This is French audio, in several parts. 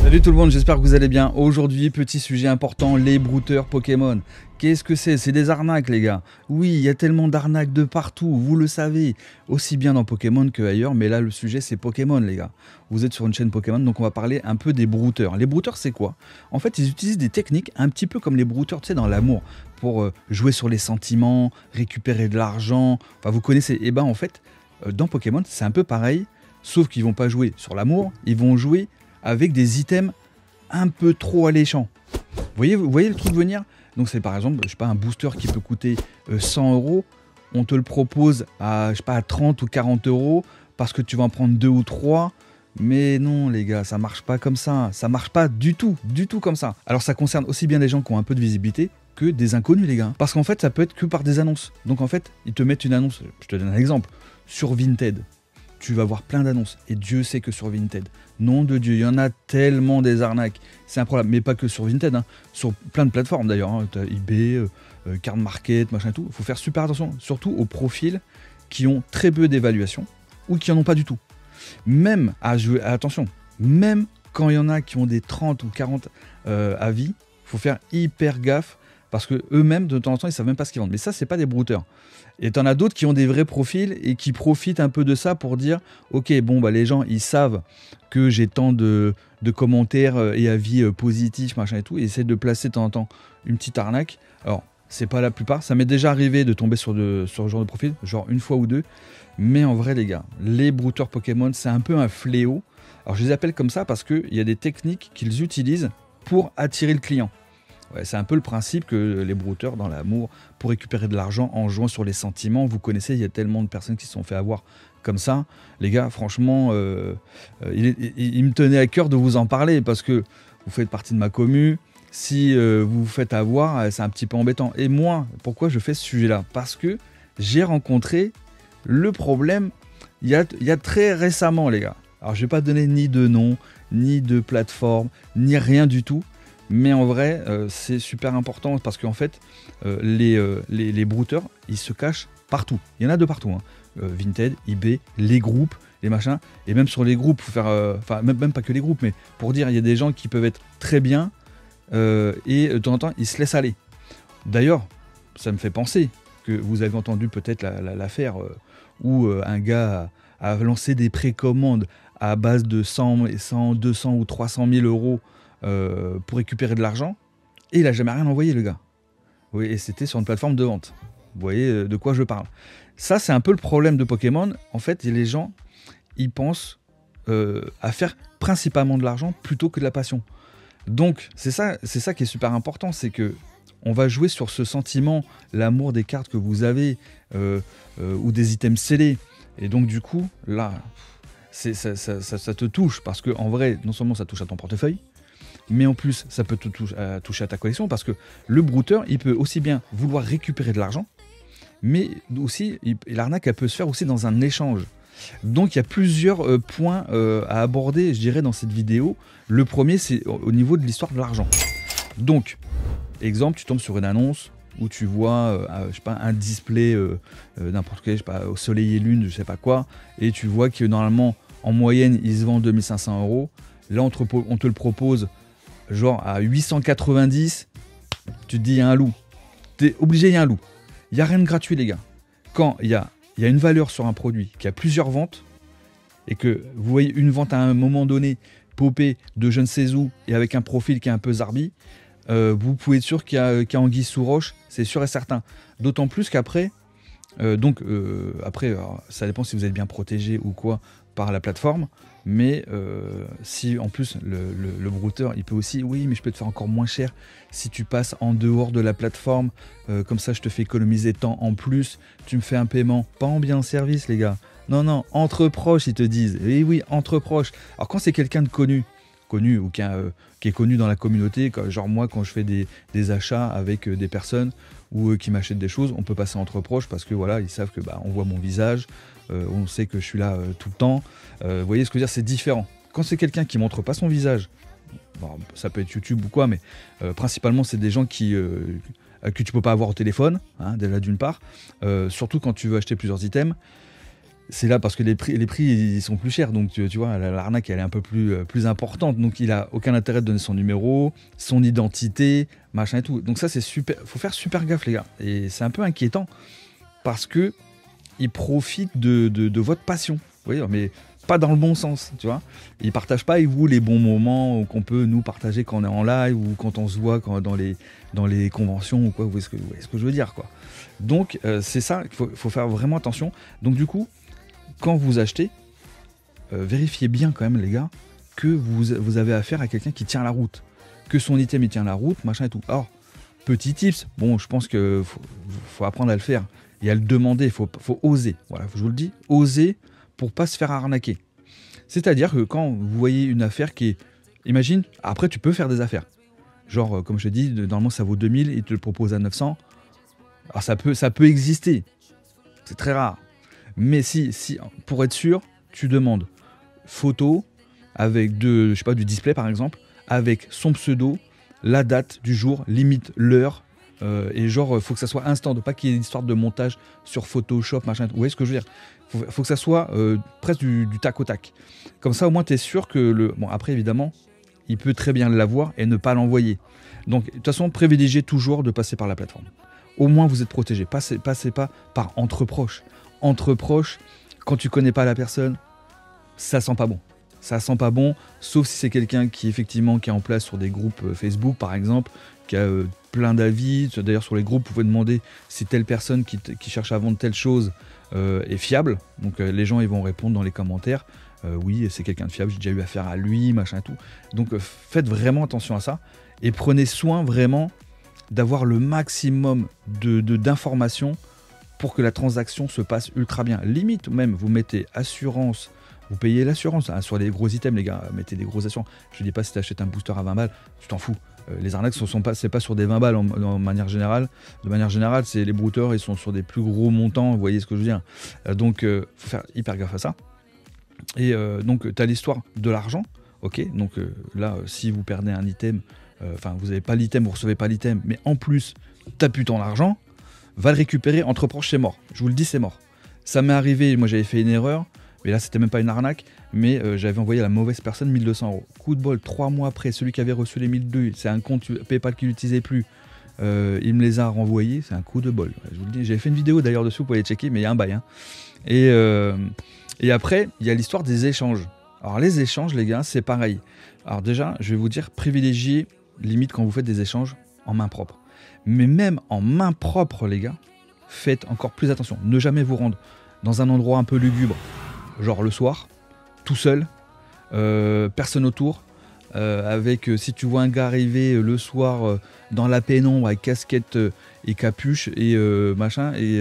Salut tout le monde, j'espère que vous allez bien. Aujourd'hui, petit sujet important, les brouteurs Pokémon. Qu'est-ce que c'est? C'est des arnaques les gars. Oui, il y a tellement d'arnaques de partout, vous le savez. Aussi bien dans Pokémon qu'ailleurs, mais là le sujet c'est Pokémon les gars. Vous êtes sur une chaîne Pokémon, donc on va parler un peu des brouteurs. Les brouteurs c'est quoi? En fait, ils utilisent des techniques un petit peu comme les brouteurs, tu sais, dans l'amour. Pour jouer sur les sentiments, récupérer de l'argent. Enfin, vous connaissez. Et ben en fait, dans Pokémon, c'est un peu pareil. Sauf qu'ils vont pas jouer sur l'amour, ils vont jouer avec des items un peu trop alléchants. Vous voyez le truc venir? Donc c'est par exemple, je sais pas, un booster qui peut coûter 100 €, on te le propose à, je sais pas, à 30 ou 40 € parce que tu vas en prendre 2 ou 3. Mais non les gars, ça marche pas comme ça marche pas du tout comme ça. Alors ça concerne aussi bien les gens qui ont un peu de visibilité que des inconnus les gars. Parce qu'en fait ça peut être que par des annonces. Donc en fait, ils te mettent une annonce, je te donne un exemple, sur Vinted. Tu vas voir plein d'annonces. Et Dieu sait que sur Vinted, nom de Dieu, il y en a tellement des arnaques. C'est un problème, mais pas que sur Vinted, hein. Sur plein de plateformes d'ailleurs. Hein. Tu as eBay, Card Market, machin et tout. Il faut faire super attention, surtout aux profils qui ont très peu d'évaluation ou qui n'en ont pas du tout. Même, attention, même quand il y en a qui ont des 30 ou 40 avis, il faut faire hyper gaffe. Parce que eux-mêmes, de temps en temps, ils savent même pas ce qu'ils vendent. Mais ça, c'est pas des brouteurs. Et t'en as d'autres qui ont des vrais profils et qui profitent un peu de ça pour dire ok, bon, bah les gens, ils savent que j'ai tant de commentaires et avis positifs, machin et tout, et essaient de placer de temps en temps une petite arnaque. Alors, c'est pas la plupart. Ça m'est déjà arrivé de tomber sur ce genre de profil, genre une fois ou deux. Mais en vrai, les gars, les brouteurs Pokémon, c'est un peu un fléau. Alors, je les appelle comme ça parce qu'il y a des techniques qu'ils utilisent pour attirer le client. Ouais, c'est un peu le principe que les brouteurs dans l'amour, pour récupérer de l'argent en jouant sur les sentiments, vous connaissez, il y a tellement de personnes qui se sont fait avoir comme ça. Les gars, franchement, il me tenait à cœur de vous en parler parce que vous faites partie de ma commu. Si vous vous faites avoir, c'est un petit peu embêtant. Et moi, pourquoi je fais ce sujet-là? Parce que j'ai rencontré le problème il y a très récemment, les gars. Alors, je ne vais pas donner ni de nom, ni de plateforme, ni rien du tout. Mais en vrai, c'est super important parce qu'en fait, les brouteurs, ils se cachent partout. Il y en a de partout. Hein. Vinted, eBay, les groupes, les machins. Et même sur les groupes, faut faire, enfin, même pas que les groupes, mais pour dire, il y a des gens qui peuvent être très bien et de temps en temps, ils se laissent aller. D'ailleurs, ça me fait penser que vous avez entendu peut-être l'affaire où un gars a lancé des précommandes à base de 100, 200 ou 300 000 € pour récupérer de l'argent, et il a jamais rien envoyé le gars. Oui, et c'était sur une plateforme de vente. Vous voyez de quoi je parle. Ça, c'est un peu le problème de Pokémon. En fait, les gens, ils pensent à faire principalement de l'argent plutôt que de la passion. Donc, c'est ça qui est super important, c'est que on va jouer sur ce sentiment, l'amour des cartes que vous avez, ou des items scellés. Et donc, du coup, là, ça te touche, parce que en vrai, non seulement ça touche à ton portefeuille, mais en plus, ça peut te toucher à ta collection parce que le brouteur, il peut aussi bien vouloir récupérer de l'argent, mais aussi, l'arnaque, elle peut se faire aussi dans un échange. Donc, il y a plusieurs points à aborder, je dirais, dans cette vidéo. Le premier, c'est au niveau de l'histoire de l'argent. Donc, exemple, tu tombes sur une annonce où tu vois, je sais pas, un display n'importe quel, je sais pas, au soleil et lune, je sais pas quoi, et tu vois que normalement, en moyenne, il se vend 2500 €. Là, on te le propose genre à 890, tu te dis il y a un loup. T'es obligé, il y a un loup. Il n'y a rien de gratuit les gars. Quand il y a une valeur sur un produit, qui a plusieurs ventes, et que vous voyez une vente à un moment donné popée de je ne sais où, et avec un profil qui est un peu zarbi, vous pouvez être sûr qu'il y a anguille sous roche, c'est sûr et certain. D'autant plus qu'après, après, ça dépend si vous êtes bien protégé ou quoi par la plateforme, mais si en plus le brouteur, il peut aussi, oui, mais je peux te faire encore moins cher si tu passes en dehors de la plateforme, comme ça je te fais économiser temps en plus, tu me fais un paiement, pas en bien service les gars, non, entre proches ils te disent, oui, entre proches. Alors quand c'est quelqu'un de connu ou qui est connu dans la communauté, genre moi quand je fais des achats avec des personnes ou qui m'achètent des choses, on peut passer entre proches parce que voilà, ils savent que on voit mon visage, on sait que je suis là tout le temps. Vous voyez ce que je veux dire, c'est différent. Quand c'est quelqu'un qui montre pas son visage, bon, ça peut être YouTube ou quoi, mais principalement c'est des gens que tu peux pas avoir au téléphone, hein, déjà d'une part, surtout quand tu veux acheter plusieurs items. c'est là parce que les prix ils sont plus chers, donc tu vois, l'arnaque elle est un peu plus importante, donc il a aucun intérêt de donner son numéro, son identité, machin et tout. Donc ça c'est super, faut faire super gaffe les gars, et c'est un peu inquiétant parce que il profite de votre passion, vous voyez, mais pas dans le bon sens, tu vois. Il partage pas avec vous les bons moments qu'on peut nous partager quand on est en live ou quand on se voit dans les conventions ou quoi, vous voyez ce que je veux dire quoi. Donc c'est ça qu'il faut faire vraiment attention. Donc du coup, quand vous achetez, vérifiez bien quand même les gars que vous avez affaire à quelqu'un qui tient la route, que son item il tient la route, machin et tout. Alors, petit tips, bon je pense que faut apprendre à le faire et à le demander, faut oser, voilà, je vous le dis, oser pour pas se faire arnaquer. C'est-à-dire que quand vous voyez une affaire qui est, imagine, après tu peux faire des affaires, genre comme je te dis, normalement ça vaut 2000, il te le propose à 900, alors ça peut exister, c'est très rare. Mais si pour être sûr, tu demandes photo avec je sais pas, du display par exemple, avec son pseudo, la date du jour, limite l'heure, et genre faut que ça soit instant, pas qu'il y ait une histoire de montage sur Photoshop, machin. Vous voyez ce que je veux dire? Faut que ça soit presque du tac au tac. Comme ça au moins tu es sûr que bon après évidemment, il peut très bien l'avoir et ne pas l'envoyer. Donc de toute façon, privilégiez toujours de passer par la plateforme. Au moins vous êtes protégé. Passez pas par entre proches. Entre proches, quand tu connais pas la personne, ça sent pas bon. Ça sent pas bon, sauf si c'est quelqu'un qui effectivement qui est en place sur des groupes Facebook par exemple, qui a plein d'avis. D'ailleurs sur les groupes, vous pouvez demander si telle personne qui cherche à vendre telle chose est fiable. Donc les gens ils vont répondre dans les commentaires. Oui, c'est quelqu'un de fiable, j'ai déjà eu affaire à lui, machin et tout. Donc faites vraiment attention à ça et prenez soin vraiment d'avoir le maximum d'informations pour que la transaction se passe ultra bien. Limite, même, vous mettez assurance, vous payez l'assurance sur les gros items, les gars, mettez des grosses assurances. Je ne dis pas si tu achètes un booster à 20 balles, tu t'en fous. Les arnaques, c'est pas sur des 20 balles en manière générale. De manière générale, c'est les brouteurs, ils sont sur des plus gros montants, vous voyez ce que je veux dire. Donc, faut faire hyper gaffe à ça. Et donc, tu as l'histoire de l'argent, ok. Donc là, si vous perdez un item, enfin, vous n'avez pas l'item, vous recevez pas l'item, mais en plus, tu n'as plus ton argent, va le récupérer entre proches, c'est mort. Je vous le dis, c'est mort. Ça m'est arrivé, moi j'avais fait une erreur, mais là c'était même pas une arnaque, mais j'avais envoyé à la mauvaise personne 1200 €. Coup de bol, 3 mois après, celui qui avait reçu les 1200, c'est un compte PayPal qu'il n'utilisait plus, il me les a renvoyés, c'est un coup de bol. Je vous le dis, j'avais fait une vidéo d'ailleurs dessus, vous pouvez aller checker, mais il y a un bail. Hein. Et après, il y a l'histoire des échanges. Alors les échanges, les gars, c'est pareil. Alors déjà, je vais vous dire, privilégiez, limite quand vous faites des échanges, en main propre. Mais même en main propre, les gars, faites encore plus attention. Ne jamais vous rendre dans un endroit un peu lugubre, genre le soir, tout seul, personne autour, avec, si tu vois un gars arriver le soir dans la pénombre avec casquette et capuche et machin, et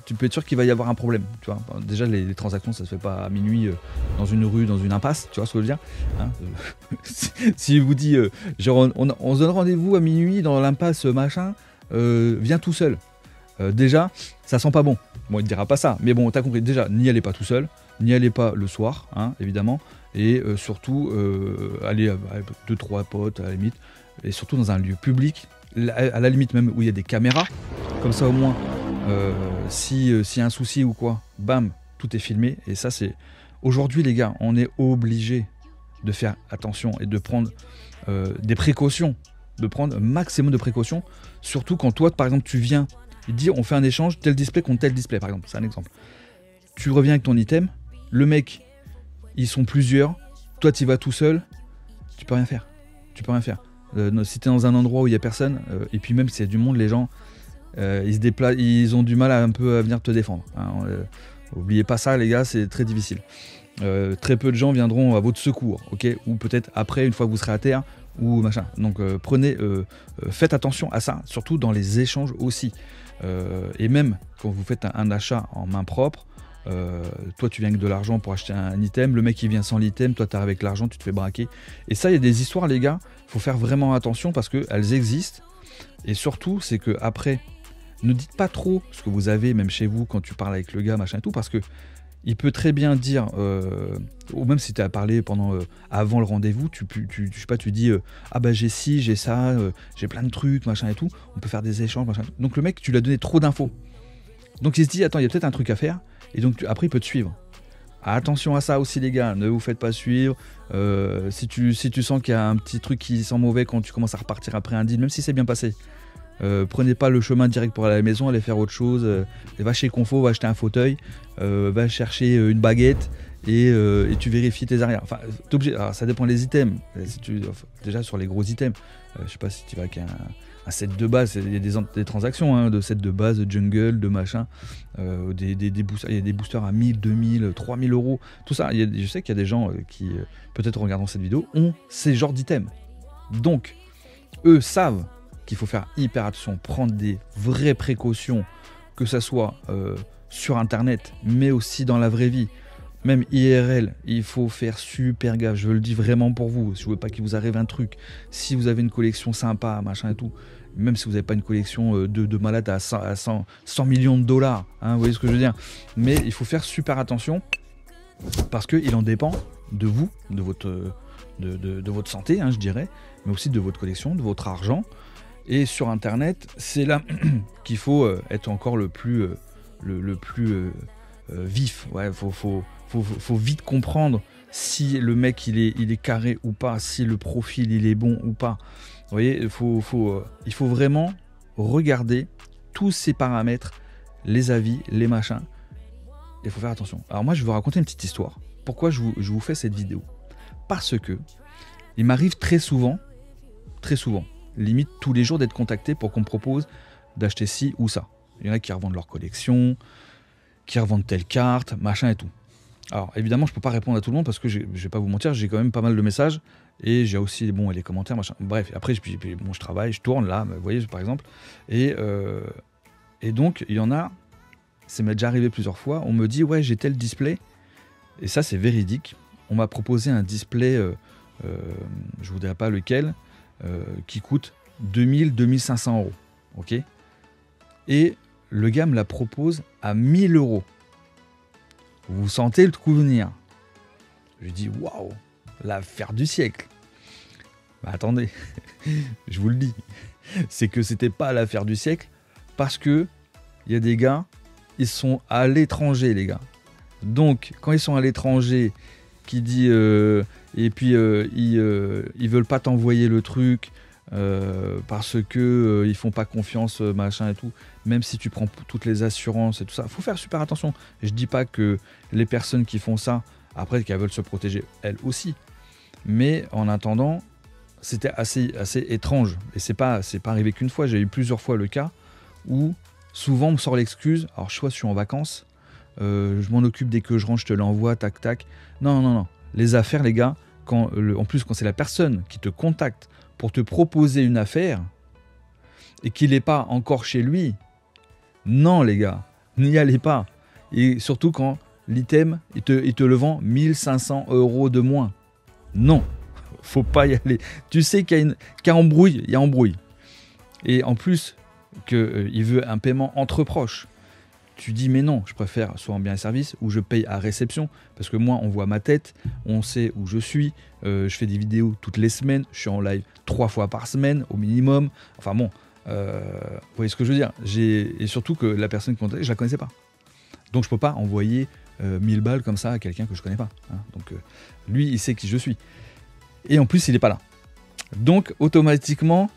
tu peux être sûr qu'il va y avoir un problème. Tu vois. Déjà, les transactions, ça se fait pas à minuit dans une rue, dans une impasse, tu vois ce que je veux dire, hein. Si vous dit, genre, on se donne rendez-vous à minuit dans l'impasse machin, viens tout seul. Déjà, ça sent pas bon. Bon, il ne dira pas ça, mais bon, t'as compris. Déjà, n'y allez pas tout seul, n'y allez pas le soir, hein, évidemment, et surtout, allez avec 2-3 potes à la limite, et surtout dans un lieu public, à la limite même où il y a des caméras, comme ça au moins, s'il y a un souci ou quoi, bam, tout est filmé, et ça c'est... Aujourd'hui les gars, on est obligé de faire attention et de prendre des précautions, de prendre un maximum de précautions, surtout quand toi, par exemple, tu viens, il te dit on fait un échange, tel display contre tel display, par exemple, c'est un exemple. Tu reviens avec ton item, le mec, ils sont plusieurs, toi tu y vas tout seul, tu peux rien faire. Tu peux rien faire. Si tu es dans un endroit où il n'y a personne, et puis même s'il y a du monde, les gens, ils se déplacent, ils ont du mal un peu à venir te défendre. Hein. Oubliez pas ça, les gars, c'est très difficile. Très peu de gens viendront à votre secours, ok, ou peut-être après, une fois que vous serez à terre, ou machin. Donc faites attention à ça, surtout dans les échanges aussi. Et même quand vous faites un achat en main propre, toi tu viens avec de l'argent pour acheter un item, le mec il vient sans l'item, toi tu arrives avec l'argent, tu te fais braquer. Et ça, il y a des histoires, les gars, faut faire vraiment attention parce qu'elles existent. Et surtout, c'est que après, ne dites pas trop ce que vous avez, même chez vous, quand tu parles avec le gars, machin et tout, parce que il peut très bien dire, ou même si tu as parlé avant le rendez-vous, je sais pas, tu dis ah bah j'ai ci, j'ai ça, j'ai plein de trucs, machin et tout, on peut faire des échanges, machin. Donc le mec, tu lui as donné trop d'infos. Donc il se dit attends, il y a peut-être un truc à faire, et donc après il peut te suivre. Attention à ça aussi les gars, ne vous faites pas suivre. Si tu sens qu'il y a un petit truc qui sent mauvais quand tu commences à repartir après un deal, même si c'est bien passé, prenez pas le chemin direct pour aller à la maison, allez faire autre chose. Va chez Confo, va acheter un fauteuil, va chercher une baguette et tu vérifies tes arrières. Enfin, t'es obligé, alors, ça dépend des items. Déjà sur les gros items, je sais pas si tu vas avec un set de base, il y a des transactions hein, de sets de base, de jungle, de machin, des boosters, il y a des boosters à 1000, 2000, 3000 euros, tout ça. Je sais qu'il y a des gens qui, peut-être en regardant cette vidéo, ont ces genres d'items. Donc, eux savent qu'il faut faire hyper attention, prendre des vraies précautions, que ça soit sur internet, mais aussi dans la vraie vie. Même IRL, il faut faire super gaffe, je le dis vraiment pour vous, si vous ne voulez pas qu'il vous arrive un truc, si vous avez une collection sympa, machin et tout, même si vous n'avez pas une collection de malades à 100 millions de dollars, hein, vous voyez ce que je veux dire, mais il faut faire super attention, parce qu'il en dépend de vous, de votre santé, hein, je dirais, mais aussi de votre collection, de votre argent, et sur internet, c'est là qu'il faut être encore le plus vif, ouais, faut vite comprendre si le mec il est carré ou pas, si le profil il est bon ou pas. Vous voyez, il faut vraiment regarder tous ces paramètres, les avis, les machins. Il faut faire attention. Alors moi je vais vous raconter une petite histoire. Pourquoi je vous fais cette vidéo? Parce que il m'arrive très souvent, limite tous les jours d'être contacté pour qu'on me propose d'acheter ci ou ça. Il y en a qui revendent leur collection, qui revendent telle carte, machin et tout. Alors évidemment je peux pas répondre à tout le monde parce que je vais pas vous mentir, j'ai quand même pas mal de messages et j'ai aussi les commentaires, machin. Bref, après bon, je travaille, je tourne là, vous voyez par exemple, et donc il y en a, ça m'est déjà arrivé plusieurs fois, on me dit ouais j'ai tel display, et ça c'est véridique, on m'a proposé un display, je vous dirai pas lequel, qui coûte 2000-2500 euros, ok, et le gars me la propose à 1000 euros. Vous sentez le coup venir. Je lui dis waouh, l'affaire du siècle. Bah, attendez, je vous le dis, c'est que c'était pas l'affaire du siècle parce que il y a des gars, ils sont à l'étranger les gars. Donc quand ils sont à l'étranger, qui dit et puis ils veulent pas t'envoyer le truc. Parce que ils font pas confiance machin et tout, même si tu prends toutes les assurances et tout ça, faut faire super attention. Je dis pas que les personnes qui font ça après qu'elles veulent se protéger elles aussi, mais en attendant c'était assez étrange et c'est pas arrivé qu'une fois, j'ai eu plusieurs fois le cas où souvent on me sort l'excuse, alors soit je suis en vacances, je m'en occupe dès que je rentre, je te l'envoie, tac tac. Non, les affaires les gars, en plus quand c'est la personne qui te contacte pour te proposer une affaire et qu'il n'est pas encore chez lui, non les gars, n'y allez pas. Et surtout quand l'item, il te le vend 1500 euros de moins. Non, faut pas y aller. Tu sais qu'il y a embrouille, il y a embrouille. Et en plus, qu'il veut un paiement entre proches. Tu dis mais non, je préfère soit en bien et service ou je paye à réception parce que moi on voit ma tête, on sait où je suis, je fais des vidéos toutes les semaines, je suis en live 3 fois par semaine au minimum, enfin bon, vous voyez ce que je veux dire, et surtout que la personne qui contacte, je la connaissais pas, donc je peux pas envoyer 1000 balles comme ça à quelqu'un que je connais pas, hein. Donc lui il sait qui je suis et en plus il est pas là, donc automatiquement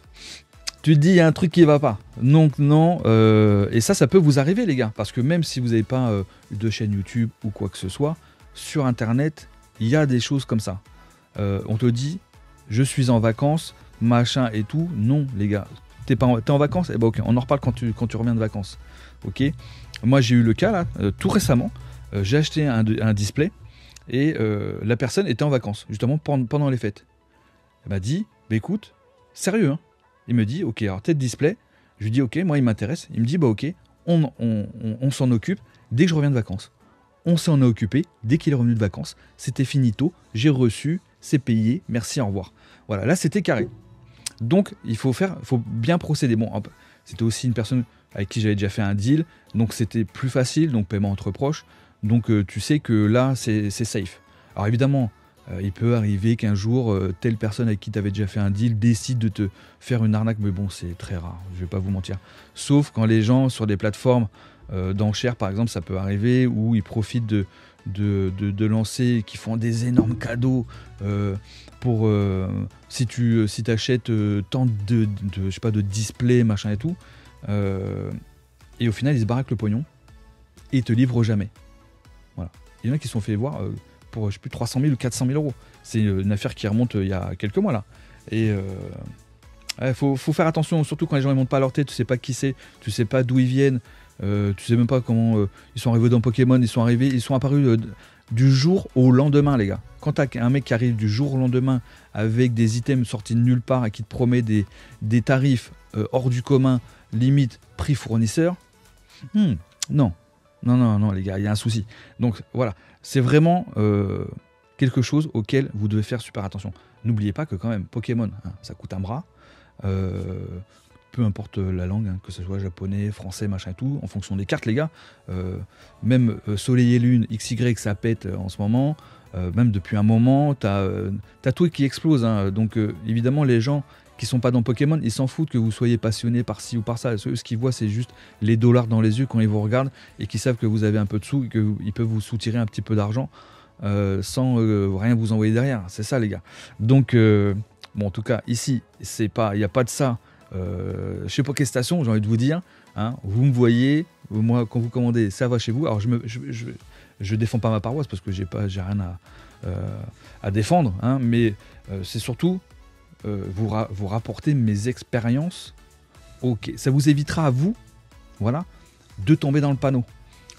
tu te dis, il y a un truc qui va pas. Donc non, et ça peut vous arriver les gars, parce que même si vous n'avez pas de chaîne YouTube ou quoi que ce soit, sur Internet, il y a des choses comme ça. On te dit, je suis en vacances, machin et tout. Non les gars, t'es en vacances, eh ben ok, on en reparle quand tu reviens de vacances. Ok. Moi j'ai eu le cas là, tout récemment, j'ai acheté un display et la personne était en vacances, justement pendant les fêtes. Elle m'a dit, bah écoute, sérieux hein. Il me dit, ok, alors tête display. Je lui dis, ok, moi il m'intéresse. Il me dit, bah ok, on s'en occupe dès que je reviens de vacances. On s'en est occupé dès qu'il est revenu de vacances. C'était finito, j'ai reçu, c'est payé, merci, au revoir. Voilà, là c'était carré. Donc il faut bien procéder. Bon, c'était aussi une personne avec qui j'avais déjà fait un deal, donc c'était plus facile, donc paiement entre proches. Donc tu sais que là c'est safe. Alors évidemment, il peut arriver qu'un jour, telle personne avec qui tu avais déjà fait un deal décide de te faire une arnaque, mais bon, c'est très rare, je vais pas vous mentir. Sauf quand les gens, sur des plateformes d'enchères, par exemple, ça peut arriver, où ils profitent de lancer, qui font des énormes cadeaux pour si tu achètes tant je sais pas, de display, machin et tout. Et au final, ils se barrent avec le pognon et ils te livrent jamais. Voilà. Il y en a qui se sont fait voir pour, je sais plus, 300 000 ou 400 000 euros. C'est une affaire qui remonte il y a quelques mois là. Et faut faire attention, surtout quand les gens ne montent pas à leur tête, tu sais pas qui c'est, tu sais pas d'où ils viennent, tu sais même pas comment ils sont arrivés dans Pokémon, ils sont apparus du jour au lendemain, les gars. Quand t'as un mec qui arrive du jour au lendemain avec des items sortis de nulle part et qui te promet des tarifs hors du commun, limite prix fournisseur, non, les gars, il y a un souci. Donc voilà, c'est vraiment quelque chose auquel vous devez faire super attention. N'oubliez pas que quand même, Pokémon, hein, ça coûte un bras. Peu importe la langue, hein, que ce soit japonais, français, machin et tout, en fonction des cartes, les gars. Même Soleil et Lune, XY, ça pète en ce moment. Même depuis un moment, t'as tout qui explose. Hein. Donc évidemment, les gens qui sont pas dans Pokémon, ils s'en foutent que vous soyez passionné par ci ou par ça. Ce qu'ils voient, c'est juste les dollars dans les yeux quand ils vous regardent et qu'ils savent que vous avez un peu de sous et qu'ils peuvent vous soutirer un petit peu d'argent sans rien vous envoyer derrière. C'est ça, les gars. Donc, bon, en tout cas, ici, il n'y a pas de ça. Chez Pokéstation, j'ai envie de vous dire, hein, vous me voyez, moi, quand vous commandez, ça va chez vous. Alors, je défends pas ma paroisse parce que j'ai rien à défendre, hein, mais c'est surtout vous rapporter mes expériences. Ok, ça vous évitera à vous, voilà, de tomber dans le panneau.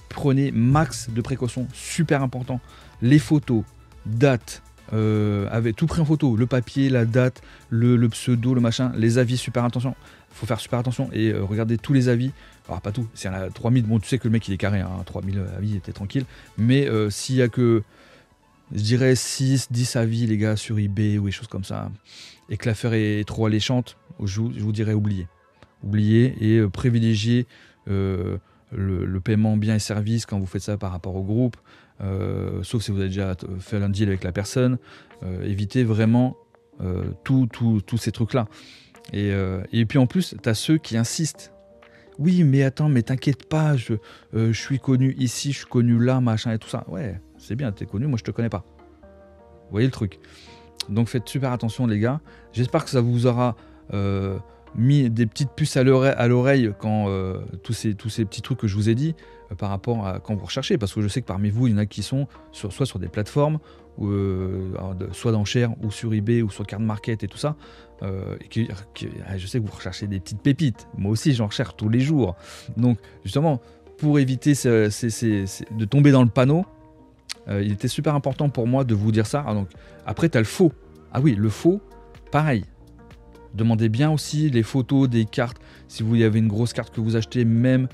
Prenez max de précautions, super important. Les photos, dates, avec tout pris en photo, le papier, la date, le pseudo, le machin, les avis, super attention. Il faut faire super attention et regardez tous les avis. Alors pas tout, s'il y en a 3000, bon tu sais que le mec il est carré, hein, 3000 avis, était tranquille. Mais s'il y a que, je dirais 6, 10 avis les gars sur eBay ou des choses comme ça, et que l'affaire est trop alléchante, je vous dirais oubliez. Oubliez et privilégiez le paiement biens et services quand vous faites ça par rapport au groupe, sauf si vous avez déjà fait un deal avec la personne. Évitez vraiment tous ces trucs-là. Et puis en plus, tu as ceux qui insistent. Oui, mais attends, mais t'inquiète pas, je suis connu ici, je suis connu là, machin et tout ça. Ouais, c'est bien, t'es connu, moi je te connais pas. Vous voyez le truc. Donc faites super attention les gars. J'espère que ça vous aura mis des petites puces à l'oreille quand tous ces petits trucs que je vous ai dit par rapport à quand vous recherchez, parce que je sais que parmi vous il y en a qui sont soit sur des plateformes soit d'enchères ou sur eBay ou sur Card Market et tout ça, et je sais que vous recherchez des petites pépites. Moi aussi j'en recherche tous les jours. Donc justement pour éviter de tomber dans le panneau, il était super important pour moi de vous dire ça. Alors, donc après tu as le faux. Ah oui, le faux, pareil. Demandez bien aussi les photos des cartes. Si vous y avez une grosse carte que vous achetez, même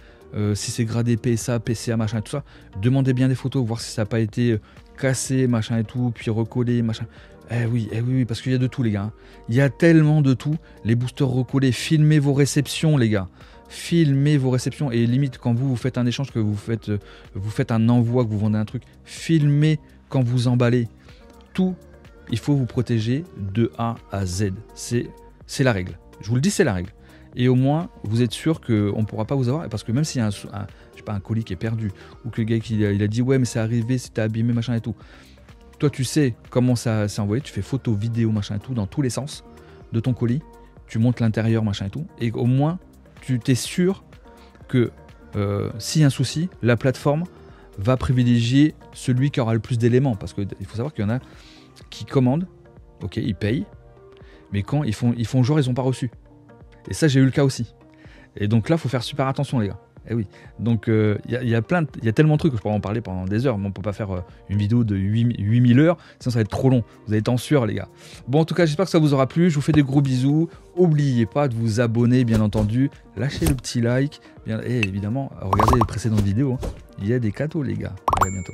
si c'est gradé PSA, PCA, machin et tout ça, demandez bien des photos, voir si ça n'a pas été cassé, machin et tout, puis recollé, machin. Eh oui, parce qu'il y a de tout, les gars. Hein. Il y a tellement de tout. Les boosters recollés, filmez vos réceptions, les gars. Filmez vos réceptions. Et limite, quand vous faites un échange, que vous faites un envoi, que vous vendez un truc, filmez quand vous emballez. Tout, il faut vous protéger de A à Z. C'est la règle. Je vous le dis, c'est la règle. Et au moins, vous êtes sûr qu'on ne pourra pas vous avoir. Parce que même s'il y a un colis qui est perdu, ou que le gars il a dit ouais, mais c'est arrivé, c'était abîmé, machin et tout. Toi, tu sais comment ça s'est envoyé. Tu fais photo, vidéo, machin et tout, dans tous les sens de ton colis. Tu montes l'intérieur, machin et tout. Et au moins, tu t'es sûr que s'il y a un souci, la plateforme va privilégier celui qui aura le plus d'éléments. Parce qu'il faut savoir qu'il y en a qui commandent, ok, ils payent. Mais quand ils font genre, ils n'ont pas reçu. Et ça, j'ai eu le cas aussi. Et donc là, il faut faire super attention, les gars. Eh oui. Donc, il y a tellement de trucs que je pourrais en parler pendant des heures. Mais on ne peut pas faire une vidéo de 8000 heures. Sinon, ça va être trop long. Vous allez être en sueur, les gars. Bon, en tout cas, j'espère que ça vous aura plu. Je vous fais des gros bisous. N'oubliez pas de vous abonner, bien entendu. Lâchez le petit like. Et évidemment, regardez les précédentes vidéos. Hein. Il y a des cadeaux, les gars. Allez, à bientôt.